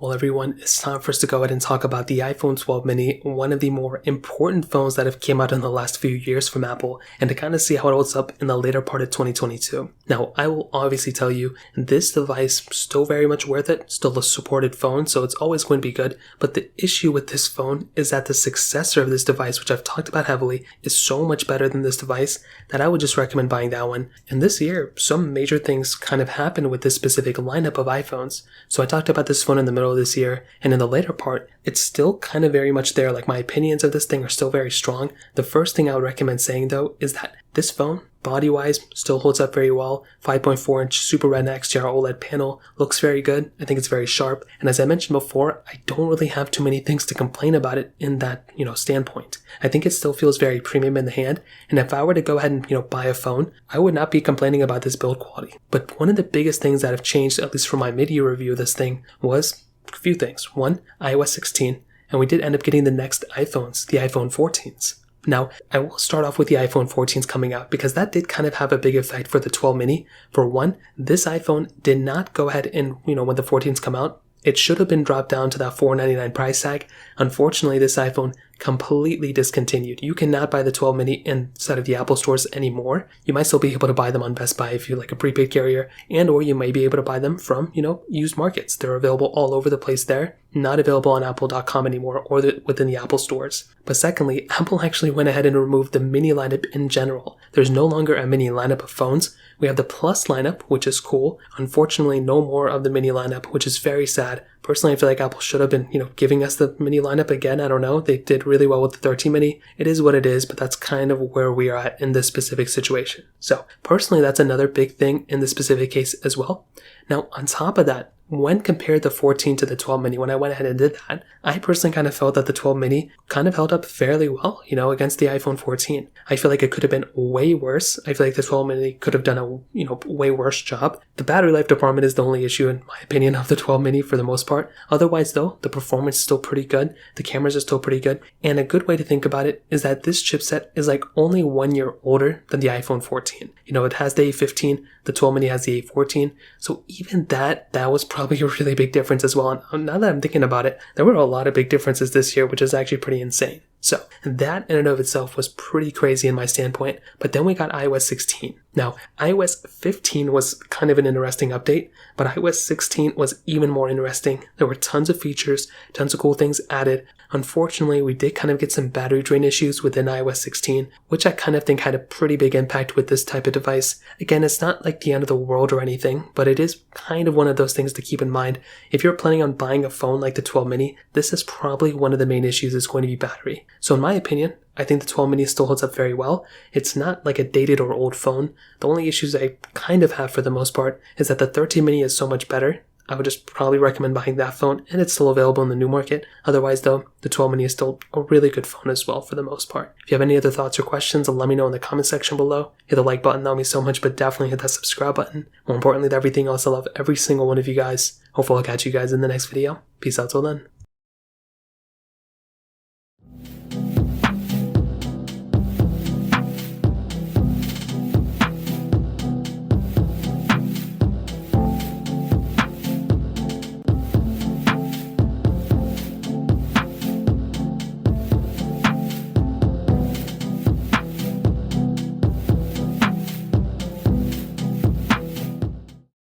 Well, everyone, it's time for us to go ahead and talk about the iPhone 12 mini, one of the more important phones that have came out in the last few years from Apple, and to kind of see how it holds up in the later part of 2022. Now, I will obviously tell you, this device still very much worth it, still a supported phone, so it's always going to be good, but the issue with this phone is that the successor of this device, which I've talked about heavily, is so much better than this device that I would just recommend buying that one. And this year, some major things kind of happened with this specific lineup of iPhones. So I talked about this phone in the middle of this year, and in the later part, it's still kind of very much there. Like, my opinions of this thing are still very strong. The first thing I would recommend saying, though, is that this phone, body-wise, still holds up very well. 5.4-inch Super Retina XDR OLED panel looks very good. I think it's very sharp. And as I mentioned before, I don't really have too many things to complain about it in that, standpoint. I think it still feels very premium in the hand. And if I were to go ahead and, buy a phone, I would not be complaining about this build quality. But one of the biggest things that have changed, at least for my mid-year review of this thing, was a few things. One, iOS 16. And we did end up getting the next iPhones, the iPhone 14s. Now, I will start off with the iPhone 14s coming out because that did kind of have a big effect for the 12 mini. For one, this iPhone did not go ahead and, when the 14s come out, it should have been dropped down to that $499 price tag. Unfortunately, this iPhone completely discontinued. You cannot buy the 12 mini inside of the Apple stores anymore. You might still be able to buy them on Best Buy if you're like a prepaid carrier, and or you may be able to buy them from, used markets. They're available all over the place there, not available on apple.com anymore or within the Apple stores. But secondly, Apple actually went ahead and removed the mini lineup in general. There's no longer a mini lineup of phones. We have the Plus lineup, which is cool. Unfortunately, no more of the mini lineup, which is very sad. Personally, I feel like Apple should have been, giving us the mini lineup again. I don't know. They did really well with the 13 mini. It is what it is, but that's kind of where we are at in this specific situation. So personally, that's another big thing in this specific case as well. Now, on top of that, when compared the 14 to the 12 mini, when I went ahead and did that, I personally kind of felt that the 12 mini kind of held up fairly well, against the iPhone 14. I feel like it could have been way worse. I feel like the 12 mini could have done a, way worse job. The battery life department is the only issue, in my opinion, of the 12 mini for the most part. Otherwise, though, the performance is still pretty good. The cameras are still pretty good. And a good way to think about it is that this chipset is like only 1 year older than the iPhone 14. It has the A15, the 12 mini has the A14. So even that was probably a really big difference as well. And now that I'm thinking about it, there were a lot of big differences this year, which is actually pretty insane. So that in and of itself was pretty crazy in my standpoint. But then we got iOS 16. Now, iOS 15 was kind of an interesting update, but iOS 16 was even more interesting. There were tons of features, tons of cool things added. Unfortunately, we did kind of get some battery drain issues within iOS 16, which I kind of think had a pretty big impact with this type of device. Again, it's not like the end of the world or anything, but it is kind of one of those things to keep in mind. If you're planning on buying a phone like the 12 mini, this is probably one of the main issues is going to be battery. So in my opinion, I think the 12 mini still holds up very well. It's not like a dated or old phone. The only issues I kind of have for the most part is that the 13 mini is so much better. I would just probably recommend buying that phone, and it's still available in the new market. Otherwise, though, the 12 mini is still a really good phone as well for the most part. If you have any other thoughts or questions, let me know in the comment section below. Hit the like button, that would mean so much, but definitely hit that subscribe button. More importantly than everything else, I love every single one of you guys. Hopefully I'll catch you guys in the next video. Peace out till then.